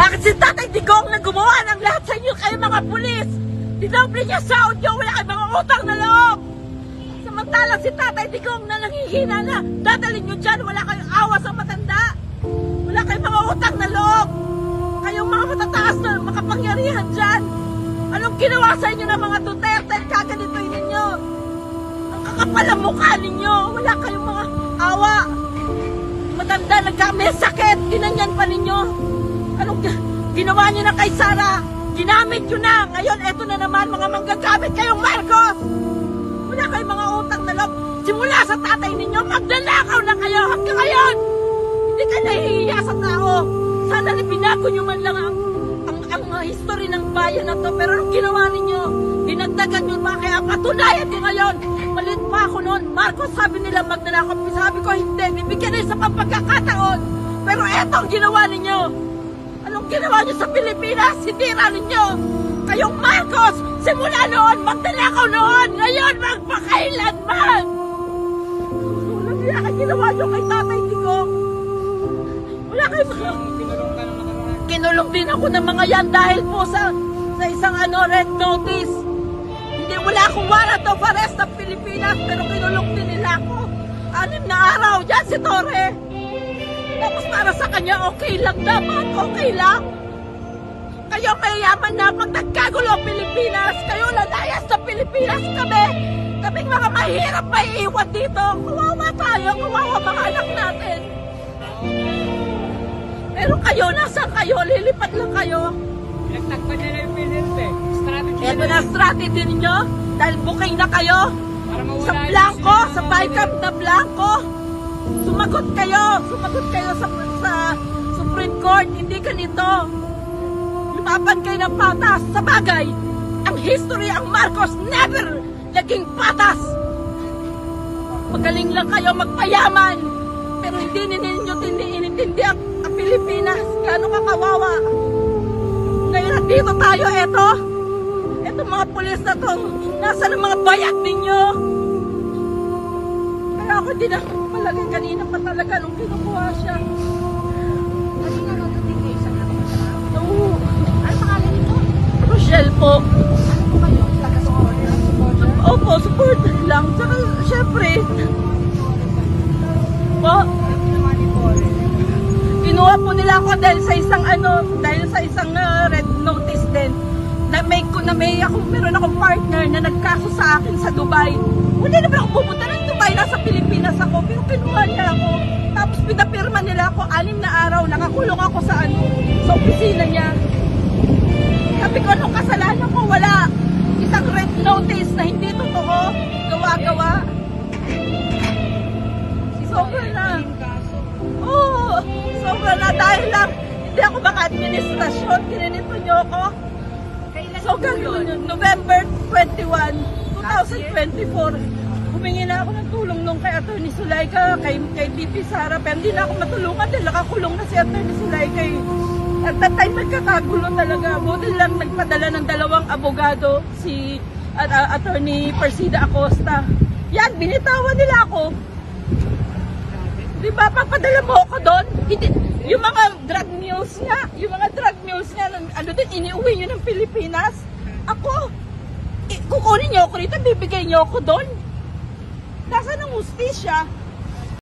Bakit si Tatay Digong na gumawa ng lahat sa inyo kayo mga pulis? Dinoble niya sahod niyo, wala kayong mga utang na loob. Samantalang si Tatay Digong na nanghihina na, dadalhin niyo dyan, wala kayong awa sa matanda. Wala kayong mga utang na loob. Kayong mga matataas na makapangyarihan dyan. Anong ginawa sa inyo ng mga Duterte? Kaganitoy ninyo. Ang kakapal ang mukha ninyo. Wala kayong mga awa. Matanda, may sakit. Ginanyan pa ninyo. Anong ginawa niyo na kay Sara? Ginamit nyo na. Ngayon, eto na naman, mga manggagamit kayong Marcos. Wala kayong mga utang na loob. Simula sa tatay ninyo, maglalakaw na kayo hanggang ngayon. Hindi kayo nahihiya sa tao. Sana binago nyo man lang ang history ng bayan na to. Pero anong ginawa ninyo? Dinagdagan nyo ba? Kaya patunayan nyo ngayon. Malit pa ako noon. Marcos, sabi nila magnanakaw. Sabi ko hindi. Bibigyan nila sa pagkakataon. Pero eto ang ginawa ninyo. Anong ginawa nyo sa Pilipinas? Sitira ninyo. Kayong Marcos, simula noon, magnanakaw noon. Ngayon, magpakailanman. Walang niya kayo ginawa nyo kay Tatay Digong. Wala kayo mga... Kinulong din ako ng mga yan dahil po sa isang red notice. Hindi, wala akong warrant of arrest ng Pilipinas, pero kinulong din nila ako. 6 na araw, yan si Torre. Tapos para sa kanya, okay lang dapat, okay lang. Kayo mayayaman na pag nagkagulo ang Pilipinas, kayo lalaya sa Pilipinas kami. Kaming mga mahirap may iwan dito. Kawawa tayo, kawawa mga anak natin. Pero kayo, nasaan kayo? Lilipad lang kayo. Pinagtakpan nila yung PNP. Strategy ito na strategy ninyo. Dahil booking na kayo. Sa blanco, sa bycam na blanco. Sumagot kayo sa Supreme Court. Hindi ganito. Lumaban kayo ng patas. Sa bagay, ang history, ang Marcos never naging patas. Magaling lang kayo magpayaman. Pero hindi ninyo inintindi ang Pilipinas, gano'ng kakawawa. Ngayon nandito tayo, eto mga pulis na to, nasa ng mga bayag ninyo. Kaya ako din na malagay kanina pa talaga nung kinukuha siya. Kanina nagdating kayo sa kanina? Oo. Ano pangalan nito? Rochelle po. Ano po kayo? Taga-supporter? Opo, supporter lang. Tsaka, syempre. Po? Kinuha po nila ako dahil sa isang red notice din. Meron akong partner na nagkaso sa akin sa Dubai. Hindi naman ako pupunta ng Dubai, nasa Pilipinas ako. Pero kinuha niya ako. Tapos pinapirma nila ako 6 na araw. Nakakulong ako sa opisina niya. Sabi ko, anong kasalanan ko? Wala. Isang red notice na hindi totoo. Gawa-gawa. Sobra na. Oo, sobra na dahil lang hindi ako maka-administrasyon, kininito niyo ako. So gano'n yun, November 21, 2024, humingi na ako ng tulong nung kay Atty. Sulaika, kay VP Sara, pero hindi na ako matulungan dahil nakakulong na si Atty. Sulaika. At that time nagkakagulo talaga. Buti lang nagpadala ng 2 abogado, si Atty. Persida Acosta. Yan, binitawan nila ako. Di ba, papadala mo ako doon? Yung mga drug mules nga, iniuwi nyo ng Pilipinas. Ako, kukunin nyo ako rito, bibigay nyo ako doon. Nasaan ang hustisya?